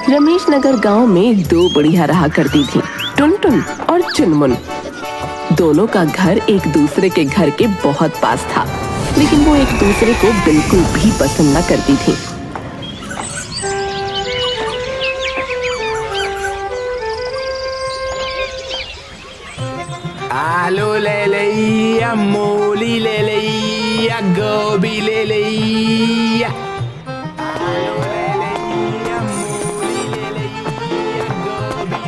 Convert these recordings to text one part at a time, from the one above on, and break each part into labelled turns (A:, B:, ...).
A: रमेश नगर गांव में दो बुढ़िया रहा करती थी, टुनटुन और चुनमुन। दोनों का घर एक दूसरे के घर के बहुत पास था, लेकिन वो एक दूसरे को बिल्कुल भी पसंद न करती थी।
B: आलू ले लिया, मूली ले लिया, गोभी ले लिया।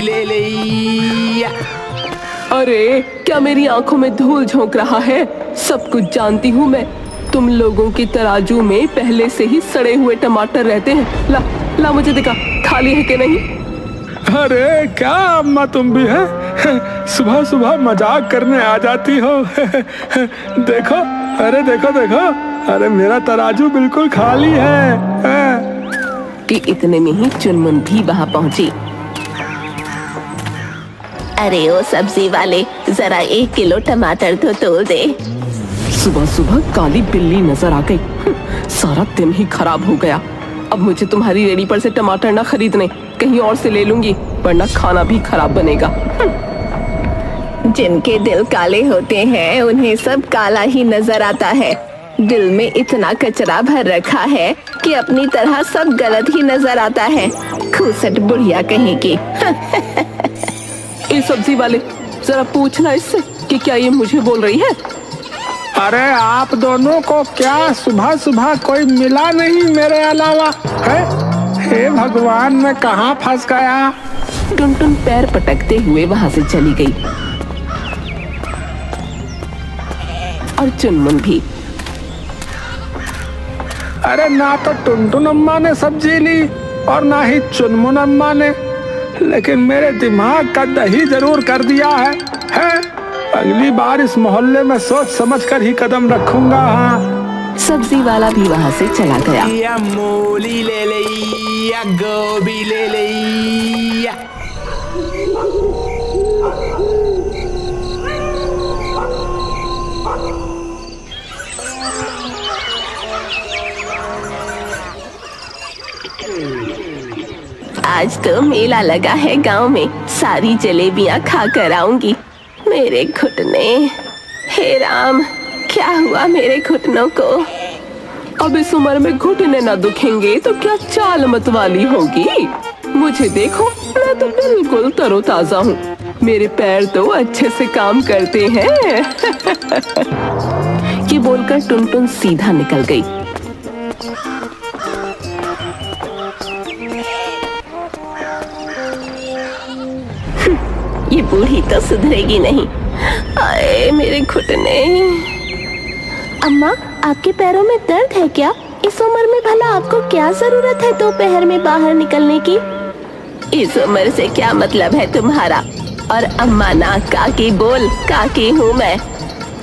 B: ले लिया।
A: अरे क्या मेरी आंखों में धूल झोंक रहा है? सब कुछ जानती हूँ मैं। तुम लोगों की तराजू में पहले से ही सड़े हुए टमाटर रहते हैं। ला ला मुझे दिखा, खाली है कि नहीं?
C: अरे क्या अम्मा तुम भी है? सुबह सुबह मजाक करने आ जाती हो। देखो, अरे देखो देखो, अरे मेरा तराजू बिल्कुल खाली है।
A: कि इतने में ही चुनमुन भी वहाँ पहुँची।
D: अरे ओ सब्जी वाले, जरा 1 किलो टमाटर तो तोल दे।
A: सुबह सुबह काली बिल्ली नजर आ गई। सारा दिन ही खराब हो गया। अब मुझे तुम्हारी रेडी पर से टमाटर ना खरीदने, कहीं और से ले लूंगी, वरना खाना भी खराब बनेगा।
D: जिनके दिल काले होते हैं उन्हें सब काला ही नजर आता है। दिल में इतना कचरा भर रखा है कि अपनी तरह सब गलत ही नजर आता है। खूसट बुढ़िया कहेगी।
A: ये सब्जी वाले, जरा पूछना इससे कि क्या ये मुझे बोल रही है?
C: अरे आप दोनों को क्या सुबह सुबह कोई मिला नहीं मेरे अलावा है? हे भगवान, मैं कहाँ फंस गया?
A: टुनटुन पैर पटकते हुए वहाँ से चली गई और चुनमुन भी।
C: अरे ना तो टुनटुन अम्मा ने सब्जी ली और ना ही चुनमुन अम्मा ने, लेकिन मेरे दिमाग का दही जरूर कर दिया है? अगली बार इस मोहल्ले में सोच समझ कर ही कदम रखूंगा। हाँ,
A: सब्जी वाला भी वहाँ से चला गया।
B: या मूली ले लिया, गोभी ले लिया।
D: आज तो मेला लगा है गांव में, सारी जलेबियां खा कर आऊंगी। मेरे घुटने, हे राम, क्या हुआ मेरे घुटनों को?
A: अब इस उम्र में घुटने ना दुखेंगे तो क्या चाल मत वाली होगी? मुझे देखो, मैं तो बिल्कुल तरोताजा हूँ। मेरे पैर तो अच्छे से काम करते हैं। ये बोलकर टुनटुन सीधा निकल गई।
D: ये बूढ़ी तो सुधरेगी नहीं। आए मेरे घुटने। अम्मा, आपके पैरों में दर्द है क्या? इस उम्र में भला आपको क्या जरूरत है दोपहर में बाहर निकलने की? इस उम्र से क्या मतलब है तुम्हारा? और अम्मा ना काकी बोल, काकी हूँ मैं।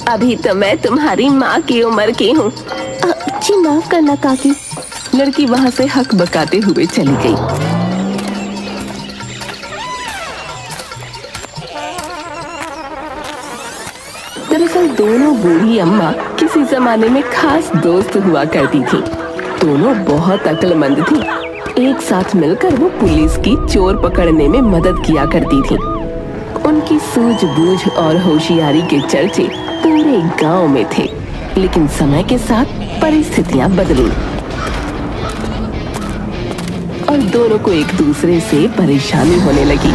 D: अभी तो मैं तुम्हारी माँ की उम्र की हूँ। जी माफ करना काकी।
A: लड़की वहाँ से हक बकाते हुए चली गई। दरअसल दोनों बूढ़ी अम्मा किसी जमाने में खास दोस्त हुआ करती थी। दोनों बहुत अक्लमंद थी। एक साथ मिलकर वो पुलिस की चोर पकड़ने में मदद किया करती थी। उनकी सूझबूझ और होशियारी के चर्चे पूरे गांव में थे। लेकिन समय के साथ परिस्थितियां बदली और दोनों को एक दूसरे से परेशानी होने लगी।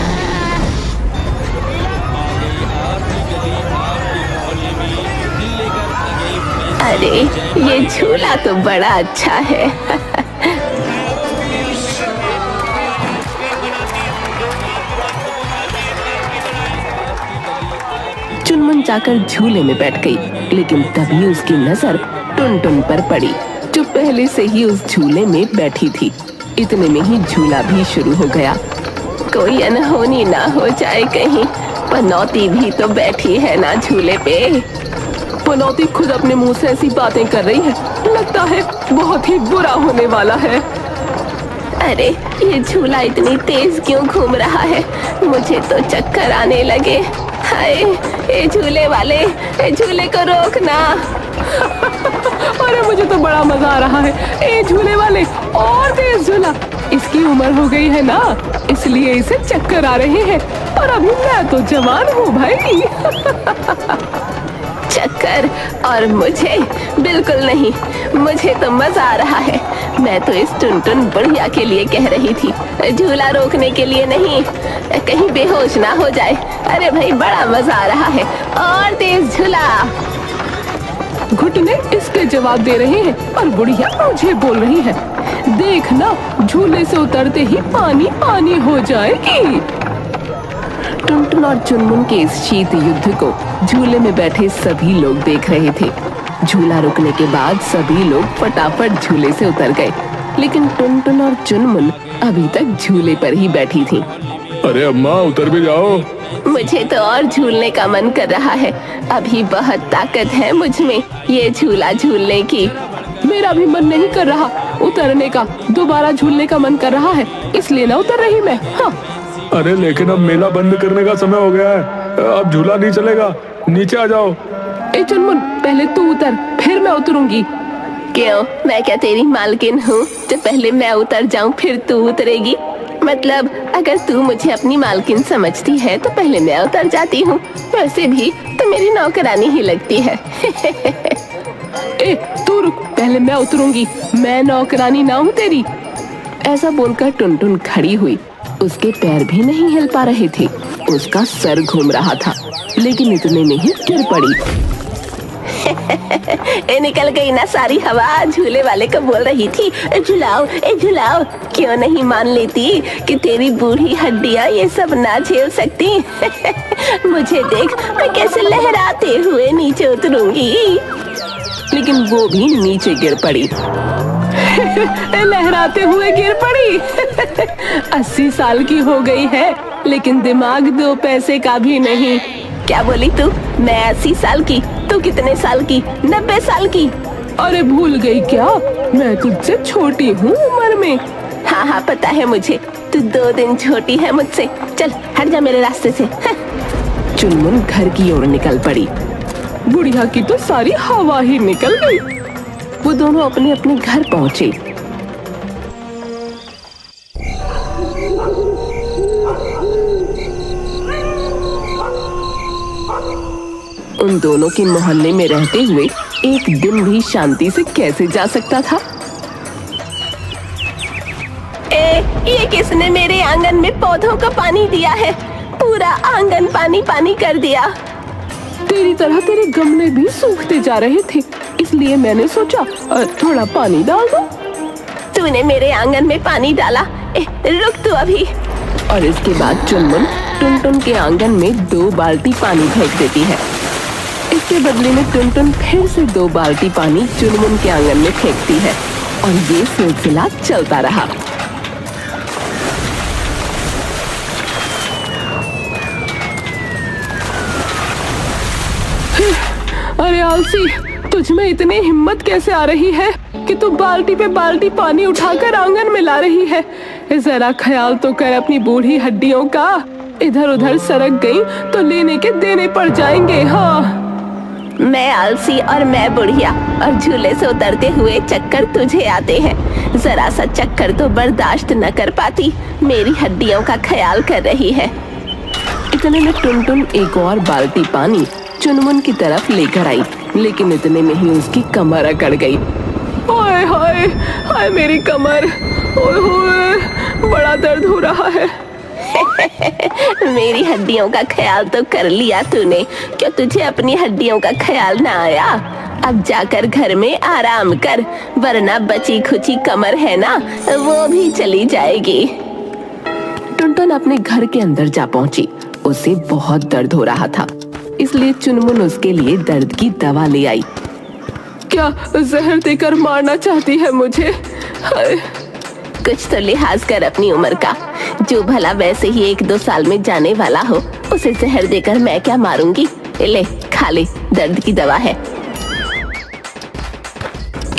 D: अरे ये झूला तो बड़ा अच्छा है।
A: चुनमुन जाकर झूले में बैठ गई, लेकिन तभी उसकी नजर टुनटुन पर पड़ी, जो पहले से ही उस झूले में बैठी थी। इतने में ही झूला भी शुरू हो गया।
D: कोई अनहोनी ना हो जाए कहीं। पनौती भी तो बैठी है ना झूले पे।
A: पनौती खुद अपने मुंह से ऐसी बातें कर रही है, लगता है बहुत ही बुरा होने वाला है।
D: अरे ये झूला इतनी तेज क्यों घूम रहा है? मुझे तो चक्कर आने लगे। हाय, ये झूले वाले, ये झूले को रोकना।
A: अरे मुझे तो बड़ा मजा आ रहा है। ए झूले वाले, और तेज झूला। इस की उम्र हो गई है ना, इसलिए इसे चक्कर आ रहे हैं। और अभी मैं तो जवान हूँ भाई।
D: चक्कर? और मुझे बिल्कुल नहीं, मुझे तो मजा आ रहा है। मैं तो इस टुनटुन बुढ़िया के लिए कह रही थी, झूला रोकने के लिए नहीं, कहीं बेहोश ना हो जाए। अरे भाई बड़ा मजा आ रहा है, और तेज झूला।
A: घुटने इसके जवाब दे रहे हैं और बुढ़िया मुझे बोल रही है, देखना झूले से उतरते ही पानी पानी हो जाएगी। टुनटुन और चुनमुन के इस शीत युद्ध को झूले में बैठे सभी लोग देख रहे थे। झूला रुकने के बाद सभी लोग फटाफट झूले से उतर गए, लेकिन टुनटुन और चुनमुन अभी तक झूले पर ही बैठी थी।
C: अरे अम्मा उतर भी जाओ।
D: मुझे तो और झूलने का मन कर रहा है, अभी बहुत ताकत है मुझ में ये झूला झूलने की।
A: मेरा भी मन नहीं कर रहा उतरने का, दोबारा झूलने का मन कर रहा है, इसलिए ना उतर रही मैं। हाँ।
C: अरे लेकिन अब मेला बंद करने का समय हो गया है, अब झूला नहीं चलेगा, नीचे आ जाओ।
A: ए चुनमुन, पहले तू उतर, फिर मैं उतरूंगी।
D: क्यों, मैं क्या तेरी मालकिन हूँ जो पहले मैं उतर जाऊँ फिर तू उतरेगी? मतलब अगर तू मुझे अपनी मालकिन समझती है तो पहले मैं उतर जाती हूँ, वैसे भी तो मेरी नौकरानी ही लगती है।
A: ए तू रुक, पहले मैं उतरूंगी, मैं नौकरानी ना हूँ तेरी। ऐसा बोलकर टुनटुन खड़ी हुई। उसके पैर भी नहीं हिल पा रहे थे, उसका सर घूम रहा था, लेकिन इतने में ही गिर पड़ी।
D: ए निकल गई ना सारी हवा, झूले वाले को बोल रही थी झुलाओ झुलाओ, क्यों नहीं मान लेती कि तेरी बूढ़ी हड्डियां ये सब ना झेल सकती। मुझे देख, मैं कैसे लहराते हुए नीचे उतरूंगी।
A: लेकिन वो भी नीचे गिर पड़ी। लहराते हुए गिर पड़ी। 80 साल की हो गई है, लेकिन दिमाग 2 पैसे का भी नहीं।
D: क्या बोली तू? मैं 80 साल की, तू कितने साल की? 90 साल की?
A: अरे भूल गई क्या, मैं तुझसे छोटी हूँ उम्र में।
D: हाँ हाँ पता है मुझे, तू 2 दिन छोटी है मुझसे। चल हट जा मेरे रास्ते से।
A: चुनमुन घर की ओर निकल पड़ी। बुढ़िया की तो सारी हवा ही निकल गई। वो दोनों अपने अपने घर पहुंचे। उन दोनों के मोहल्ले में रहते हुए एक दिन भी शांति से कैसे जा सकता था।
D: ये किसने मेरे आंगन में पौधों को पानी दिया है? पूरा आंगन पानी पानी कर दिया।
A: तेरी तरह तेरे गमले भी सूखते जा रहे थे, इसलिए मैंने सोचा थोड़ा पानी डाल दो।
D: तूने मेरे आंगन में पानी डाला? रुक तू अभी।
A: और इसके बाद चुनमुन टुनटुन के आंगन में 2 बाल्टी पानी फेंक देती है। इसके बदले में टुनटुन फिर से 2 बाल्टी पानी चुनमुन के आंगन में फेंकती है, और ये सिलसिला चलता रहा। अरे आलसी, तुझ में इतनी हिम्मत कैसे आ रही है कि तू बाल्टी पे बाल्टी पानी उठाकर आंगन में ला रही है? जरा ख्याल तो कर अपनी बूढ़ी हड्डियों का। इधर उधर सरक गई तो लेने के देने पड़ जाएंगे। हाँ,
D: मैं आलसी और मैं बुढ़िया, और झूले से उतरते हुए चक्कर तुझे आते हैं। जरा सा चक्कर तो बर्दाश्त न कर पाती, मेरी हड्डियों का ख्याल कर रही है।
A: इतने में टुनटुन एक और बाल्टी पानी चुनमुन की तरफ लेकर आई, लेकिन इतने में ही उसकी कमर अकड़ गई। हाय हाय हाय मेरी कमर, ओए होए बड़ा दर्द हो रहा है।
D: मेरी हड्डियों का ख्याल तो कर लिया तूने, क्या तुझे अपनी हड्डियों का ख्याल ना आया? अब जाकर घर में आराम कर, वरना बची खुची कमर है ना, वो भी चली जाएगी।
A: टुनटुन अपने घर के अंदर जा पहुंची। उसे बहुत दर्द हो रहा था, इसलिए चुनमुन उसके लिए दर्द की दवा ले आई। क्या जहर देकर मारना चाहती है मुझे? हाय।
D: कुछ तो लिहाज कर अपनी उम्र का। जो भला वैसे ही 1-2 साल में जाने वाला हो, उसे जहर देकर मैं क्या मारूंगी? ले खा ले, दर्द की दवा है।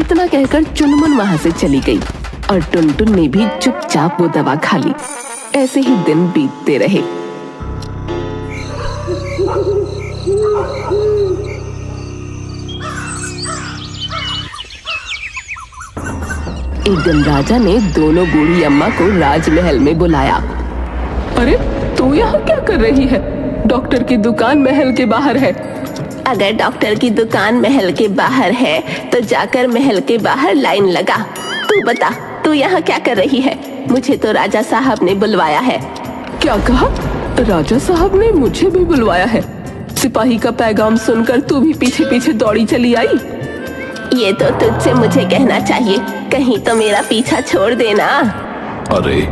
A: इतना कहकर चुनमुन वहां से चली गई, और टुनटुन ने भी चुपचाप वो दवा खा ली। ऐसे ही दिन बीतते रहे। एक दिन राजा ने दोनों बूढ़ी अम्मा को राजमहल में बुलाया। अरे तू यहाँ क्या कर रही है? डॉक्टर की दुकान महल के बाहर है।
D: अगर डॉक्टर की दुकान महल के बाहर है तो जाकर महल के बाहर लाइन लगा। तू बता, तू यहाँ क्या कर रही है? मुझे तो राजा साहब ने बुलवाया है।
A: क्या कहा? राजा साहब ने मुझे भी बुलवाया है? सिपाही का पैगाम सुनकर तू भी पीछे पीछे दौड़ी चली आई।
D: ये तो तुझसे मुझे कहना चाहिए, कहीं तो मेरा पीछा छोड़ देना।
E: अरे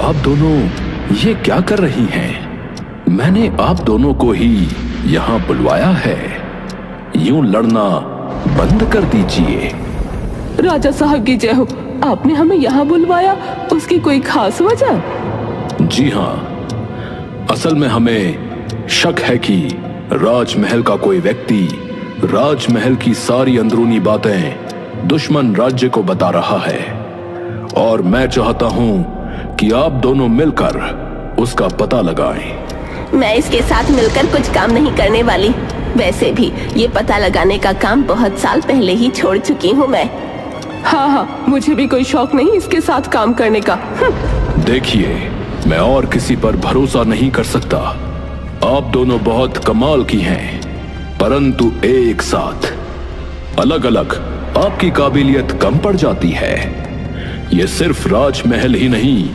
E: आप दोनों ये क्या कर रही हैं? मैंने आप दोनों को ही यहाँ बुलवाया है। यूं लड़ना बंद कर दीजिए।
A: राजा साहब की जय हो। आपने हमें यहाँ बुलवाया, उसकी कोई खास वजह?
E: जी हाँ, असल में हमें शक है कि राजमहल का कोई व्यक्ति राजमहल की सारी अंदरूनी बातें दुश्मन राज्य को बता रहा है, और मैं चाहता हूँ कि आप दोनों मिलकर उसका पता लगाएं।
D: मैं इसके साथ मिलकर कुछ काम नहीं करने वाली। वैसे भी ये पता लगाने का काम बहुत साल पहले ही छोड़ चुकी हूँ मैं।
A: हाँ, मुझे भी कोई शौक नहीं इसके साथ काम करने का।
E: देखिए, मैं और किसी पर भरोसा नहीं कर सकता। आप दोनों बहुत कमाल की हैं, परंतु एक साथ अलग अलग आपकी काबिलियत कम पड़ जाती है। ये सिर्फ राजमहल ही नहीं,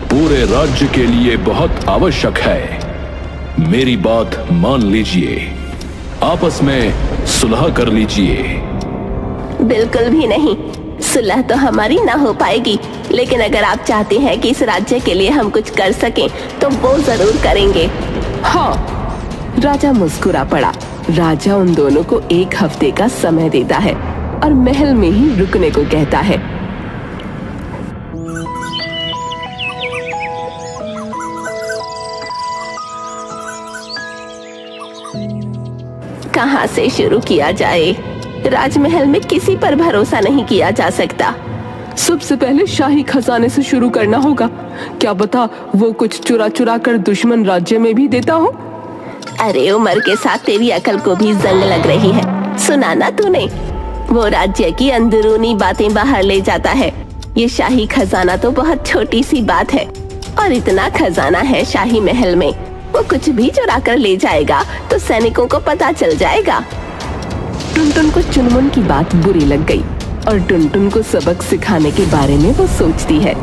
E: पूरे राज्य के लिए बहुत आवश्यक है। मेरी बात मान लीजिए, आपस में सुलह कर लीजिए।
D: बिल्कुल भी नहीं, सुलह तो हमारी ना हो पाएगी, लेकिन अगर आप चाहते हैं कि इस राज्य के लिए हम कुछ कर सकें तो वो जरूर करेंगे।
A: हाँ, राजा मुस्कुरा पड़ा। राजा उन दोनों को 1 हफ्ते का समय देता है और महल में ही रुकने को कहता है।
D: कहाँ से शुरू किया जाए? राजमहल में किसी पर भरोसा नहीं किया जा सकता।
A: सबसे पहले शाही खजाने से शुरू करना होगा। क्या बता वो कुछ चुरा चुरा कर दुश्मन राज्य में भी देता हो।
D: अरे उम्र के साथ तेरी अकल को भी जंग लग रही है। सुना ना तूने? वो राज्य की अंदरूनी बातें बाहर ले जाता है। ये शाही खजाना तो बहुत छोटी सी बात है, और इतना खजाना है शाही महल में, वो कुछ भी चुरा कर ले जाएगा तो सैनिकों को पता चल जाएगा।
A: टुनटुन को चुनमुन की बात बुरी लग गई और टुनटुन को सबक सिखाने के बारे में वो सोचती है।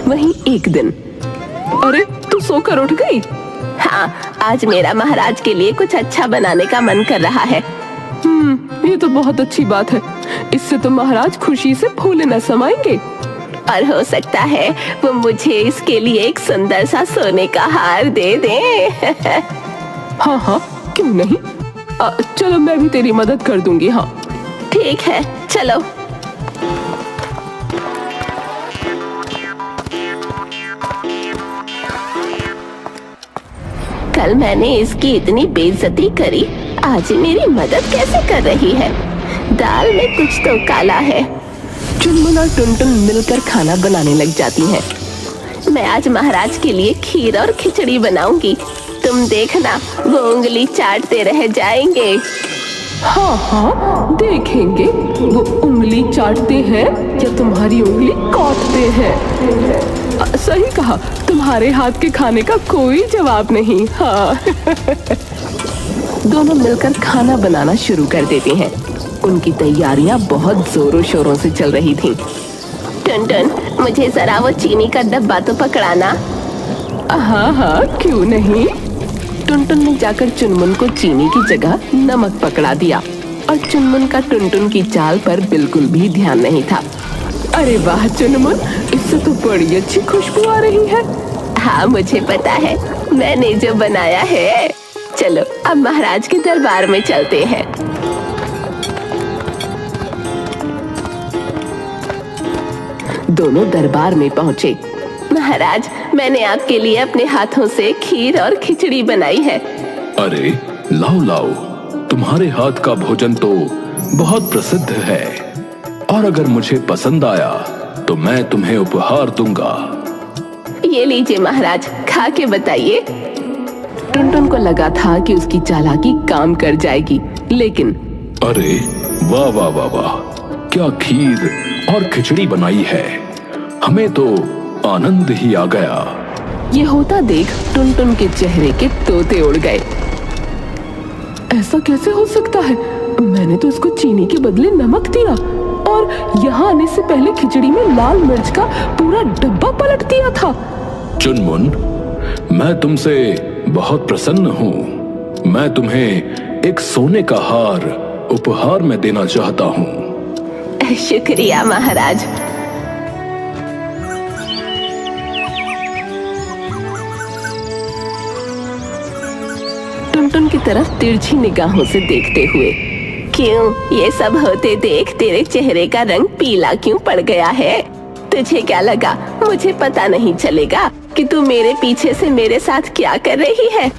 A: वहीं एक दिन, अरे तू सोकर उठ गई?
D: हाँ, आज मेरा महाराज के लिए कुछ अच्छा बनाने का मन कर रहा है।
A: ये तो बहुत अच्छी बात है। इससे तो महाराज खुशी से फूले न समाएंगे।
D: और हो सकता है वो मुझे इसके लिए एक सुंदर सा सोने का हार दे दें।
A: हाँ, क्यों नहीं। चलो मैं भी तेरी मदद कर दूंगी। हाँ
D: ठीक है, चलो। कल मैंने इसकी इतनी बेइज्जती करी, आज मेरी मदद कैसे कर रही है? दाल में कुछ तो काला है।
A: चुनमुन और टुनटुन मिलकर खाना बनाने लग जाती हैं।
D: मैं आज महाराज के लिए खीर और खिचड़ी बनाऊंगी। तुम देखना, वो उंगली चाटते रह जाएंगे।
A: हाँ, देखेंगे वो उंगली चाटते हैं या तुम्हारी उंगली काटते हैं। सही कहा, तुम्हारे हाथ के खाने का कोई जवाब नहीं। हाँ। दोनों मिलकर खाना बनाना शुरू कर देते हैं। उनकी तैयारियां बहुत जोरों शोरों से चल रही थीं।
D: टुनटुन, मुझे जरा वो चीनी का डब्बा तो पकड़ाना।
A: हाँ, क्यों नहीं। टुनटुन ने जाकर चुनमुन को चीनी की जगह नमक पकड़ा दिया और चुनमुन का टुनटुन की चाल पर बिल्कुल भी ध्यान नहीं था। अरे वाह चुनमुन, इससे तो बड़ी अच्छी खुशबू आ रही है।
D: हाँ, मुझे पता है, मैंने जो बनाया है। चलो अब महाराज के दरबार में चलते हैं।
A: दोनों दरबार में पहुँचे।
D: महाराज, मैंने आपके लिए अपने हाथों से खीर और खिचड़ी बनाई है।
E: अरे लाओ, तुम्हारे हाथ का भोजन तो बहुत प्रसिद्ध है, और अगर मुझे पसंद आया तो मैं तुम्हें उपहार दूंगा।
D: ये लीजिए महाराज, खा के बताइए।
A: टुनटुन को लगा था कि उसकी चालाकी काम कर जाएगी, लेकिन
E: अरे वाह वाह वाह वाह, क्या खीर और खिचड़ी बनाई है, हमें तो आनंद ही आ गया।
A: ये होता देख टुनटुन के चेहरे के तोते उड़ गए। ऐसा कैसे हो सकता है? मैंने तो इसको चीनी के बदले नमक दिया और यहाँ आने से पहले खिचड़ी में लाल मिर्च का पूरा डब्बा पलट दिया था।
E: चुनमुन, मैं तुमसे बहुत प्रसन्न हूँ। मैं तुम्हें एक सोने का हार उपहार में देना चाहता हूँ।
D: शुक्रिया महाराज।
A: टुनटुन की तरफ तिरछी निगाहों से देखते हुए,
D: क्यों ये सब होते देख तेरे चेहरे का रंग पीला क्यों पड़ गया है? तुझे क्या लगा मुझे पता नहीं चलेगा कि तू मेरे पीछे से मेरे साथ क्या कर रही है?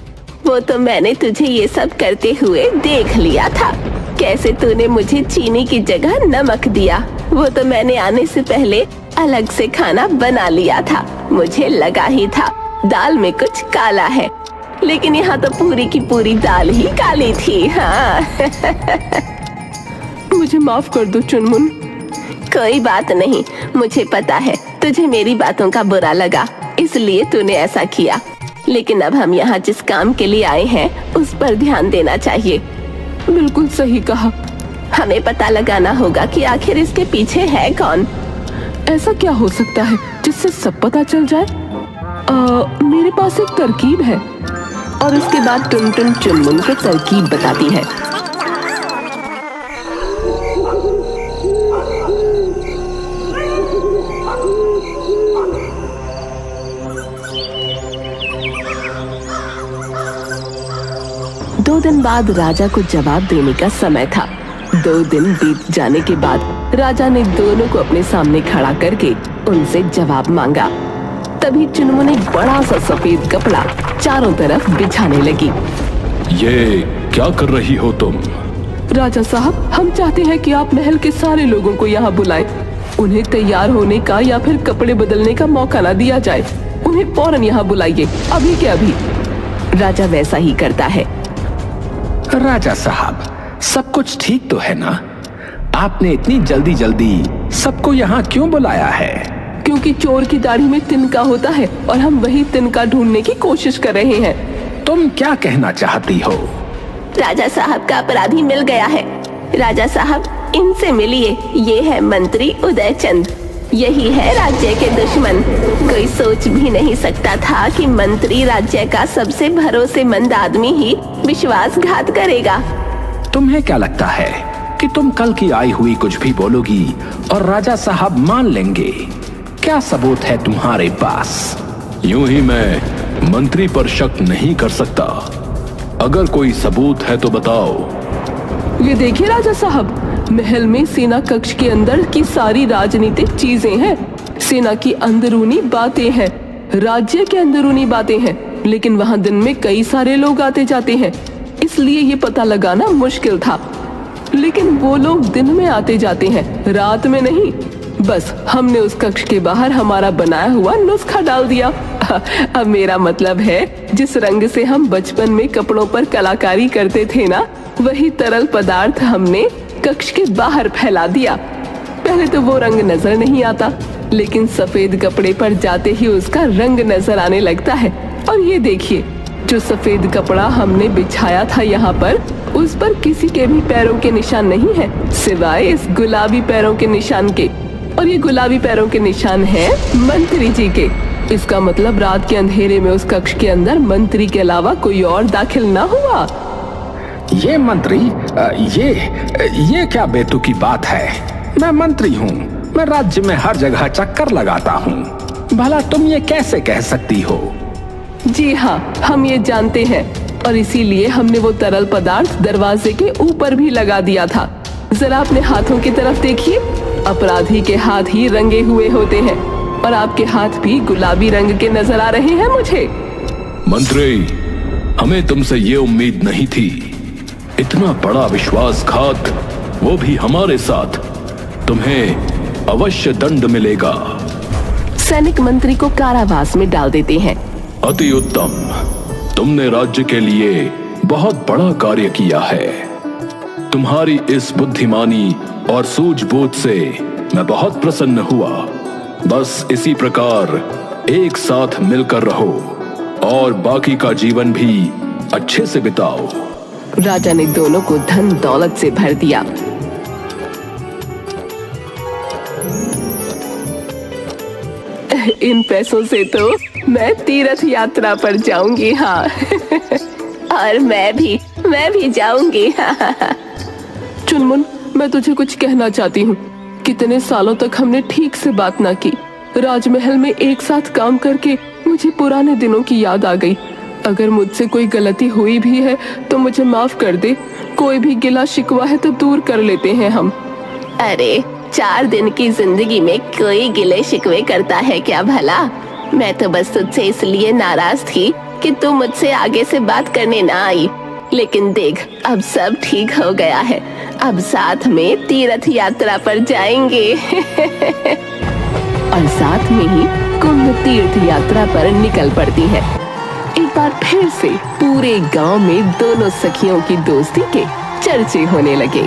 D: वो तो मैंने तुझे ये सब करते हुए देख लिया था। कैसे तूने मुझे चीनी की जगह नमक दिया, वो तो मैंने आने से पहले अलग से खाना बना लिया था। मुझे लगा ही था दाल में कुछ काला है, लेकिन यहाँ तो पूरी की पूरी दाल ही काली थी। हाँ
A: मुझे माफ कर दो चुनमुन।
D: कोई बात नहीं, मुझे पता है तुझे मेरी बातों का बुरा लगा, इसलिए तूने ऐसा किया। लेकिन अब हम यहाँ जिस काम के लिए आए हैं उस पर ध्यान देना चाहिए।
A: बिल्कुल सही कहा।
D: हमें पता लगाना होगा कि आखिर इसके पीछे है कौन।
A: ऐसा क्या हो सकता है जिससे सब पता चल जाए? मेरे पास एक तरकीब है।
D: और उसके बाद टुनटुन चुनमुन को तरकीब बताती है।
A: दो दिन बाद राजा को जवाब देने का समय था। 2 दिन बीत जाने के बाद राजा ने दोनों को अपने सामने खड़ा करके उनसे जवाब मांगा। तभी चुनमुन एक बड़ा सा सफेद कपड़ा चारों तरफ बिछाने लगी।
E: ये क्या कर रही हो तुम?
A: राजा साहब, हम चाहते हैं कि आप महल के सारे लोगों को यहाँ बुलाएं। उन्हें तैयार होने का या फिर कपड़े बदलने का मौका ना दिया जाए। उन्हें फौरन यहाँ बुलाइए, अभी के अभी।
D: राजा वैसा ही करता है।
C: राजा साहब, सब कुछ ठीक तो है ना? आपने इतनी जल्दी जल्दी सबको यहाँ क्यों बुलाया है?
A: क्योंकि चोर की दाढ़ी में तिनका होता है और हम वही तिनका ढूंढने की कोशिश कर रहे हैं।
C: तुम क्या कहना चाहती हो?
D: राजा साहब का अपराधी मिल गया है। राजा साहब, इनसे मिलिए। ये है मंत्री उदयचंद, यही है राज्य के दुश्मन। कोई सोच भी नहीं सकता था कि मंत्री राज्य का सबसे भरोसेमंद आदमी ही विश्वासघात करेगा।
C: तुम्हें क्या लगता है कि तुम कल की आई हुई कुछ भी बोलोगी और राजा साहब मान लेंगे? क्या सबूत है तुम्हारे पास?
E: यूं ही मैं मंत्री पर शक नहीं कर सकता। अगर कोई सबूत है तो बताओ।
A: ये देखिए राजा साहब, महल में सेना कक्ष के अंदर की सारी राजनीतिक चीजें हैं। सेना की अंदरूनी बातें हैं, राज्य के अंदरूनी बातें हैं, लेकिन वहाँ दिन में कई सारे लोग आते जाते हैं, इसलिए ये पता लगाना मुश्किल था। लेकिन वो लोग दिन में आते जाते हैं, रात में नहीं। बस हमने उस कक्ष के बाहर हमारा बनाया हुआ नुस्खा डाल दिया। अब मेरा मतलब है, जिस रंग से हम बचपन में कपड़ों पर कलाकारी करते थे ना, वही तरल पदार्थ हमने कक्ष के बाहर फैला दिया। पहले तो वो रंग नजर नहीं आता, लेकिन सफेद कपड़े पर जाते ही उसका रंग नजर आने लगता है। और ये देखिए, जो सफेद कपड़ा हमने बिछाया था यहाँ पर, उस पर किसी के भी पैरों के निशान नहीं है, सिवाय इस गुलाबी पैरों के निशान के। और ये गुलाबी पैरों के निशान हैं मंत्री जी के। इसका मतलब रात के अंधेरे में उस कक्ष के अंदर मंत्री के अलावा कोई और दाखिल ना हुआ।
C: ये मंत्री, ये क्या बेतुकी बात है? मैं मंत्री हूँ, मैं राज्य में हर जगह चक्कर लगाता हूँ। भला तुम ये कैसे कह सकती हो?
A: जी हाँ, हम ये जानते हैं, और इसीलिए हमने वो तरल पदार्थ दरवाजे के ऊपर भी लगा दिया था। जरा अपने हाथों की तरफ देखिए, अपराधी के हाथ ही रंगे हुए होते हैं, और आपके हाथ भी गुलाबी रंग के नजर आ रहे हैं मुझे।
E: मंत्री, हमें तुमसे ये उम्मीद नहीं थी। इतना बड़ा विश्वासघात, वो भी हमारे साथ। तुम्हें अवश्य दंड मिलेगा।
A: सैनिक मंत्री को कारावास में डाल देते हैं।
E: अति उत्तम, तुमने राज्य के लिए बहुत बड़ा कार्य किया है। तुम्हारी इस बुद्धिमानी और सूझबूझ से मैं बहुत प्रसन्न हुआ। बस इसी प्रकार एक साथ मिलकर रहो और बाकी का जीवन भी अच्छे से बिताओ।
A: राजा ने दोनों को धन दौलत से भर दिया। इन पैसों से तो मैं तीर्थ यात्रा पर जाऊंगी। हाँ
D: और मैं भी जाऊंगी।
A: चुनमुन, मैं तुझे कुछ कहना चाहती हूँ। कितने सालों तक हमने ठीक से बात ना की। राजमहल में एक साथ काम करके मुझे पुराने दिनों की याद आ गई। अगर मुझसे कोई गलती हुई भी है तो मुझे माफ कर दे। कोई भी गिला शिकवा है तो दूर कर लेते हैं हम।
D: अरे 4 दिन की जिंदगी में कोई गिले शिकवे करता है क्या भला? मैं तो बस तुझसे इसलिए नाराज थी कि तू मुझसे आगे से बात करने ना आई। लेकिन देख, अब सब ठीक हो गया है। अब साथ में तीर्थ यात्रा पर जाएंगे।
A: और साथ में ही कुंभ तीर्थ यात्रा पर निकल पड़ती है। एक बार फिर से पूरे गांव में दोनों सखियों की दोस्ती के चर्चे होने लगे।